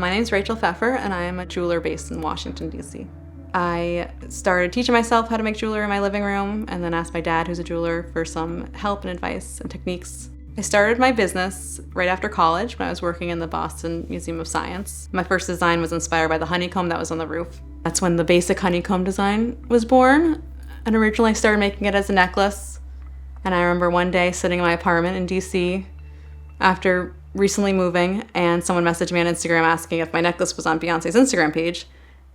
My name's Rachel Pfeffer, and I am a jeweler based in Washington, D.C. I started teaching myself how to make jewelry in my living room, and then asked my dad, who's a jeweler, for some help and advice and techniques. I started my business right after college when I was working in the Boston Museum of Science. My first design was inspired by the honeycomb that was on the roof. That's when the basic honeycomb design was born, and originally I started making it as a necklace. And I remember one day sitting in my apartment in D.C. after recently moving, and someone messaged me on Instagram asking if my necklace was on Beyonce's Instagram page.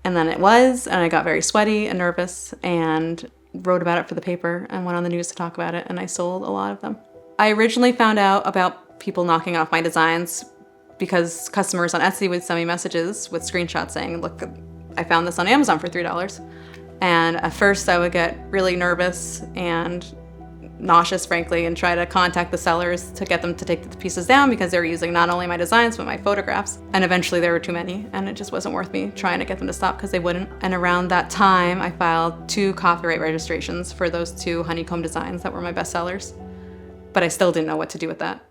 And then it was, and I got very sweaty and nervous and wrote about it for the paper and went on the news to talk about it, and I sold a lot of them. I originally found out about people knocking off my designs because customers on Etsy would send me messages with screenshots saying, look, I found this on Amazon for $3. And at first I would get really nervous and nauseous, frankly, and try to contact the sellers to get them to take the pieces down because they were using not only my designs but my photographs. And eventually there were too many, and it just wasn't worth me trying to get them to stop because they wouldn't. And around that time I filed 2 copyright registrations for those 2 honeycomb designs that were my best sellers. But I still didn't know what to do with that.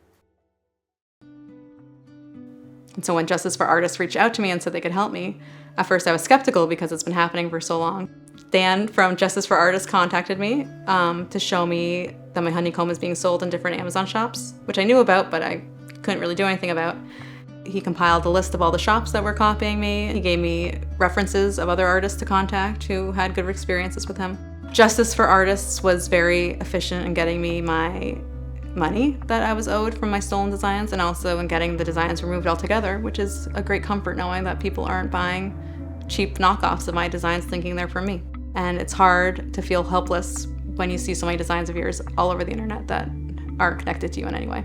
And so when Justice for Artists reached out to me and said they could help me, at first I was skeptical because it's been happening for so long. Dan from Justice for Artists contacted me to show me that my honeycomb is being sold in different Amazon shops, which I knew about, but I couldn't really do anything about. He compiled a list of all the shops that were copying me. He gave me references of other artists to contact who had good experiences with him. Justice for Artists was very efficient in getting me my money that I was owed from my stolen designs, and also in getting the designs removed altogether, which is a great comfort knowing that people aren't buying cheap knockoffs of my designs thinking they're from me. And it's hard to feel helpless when you see so many designs of yours all over the internet that aren't connected to you in any way.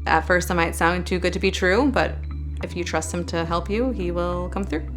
At first it might sound too good to be true, but if you trust him to help you, he will come through.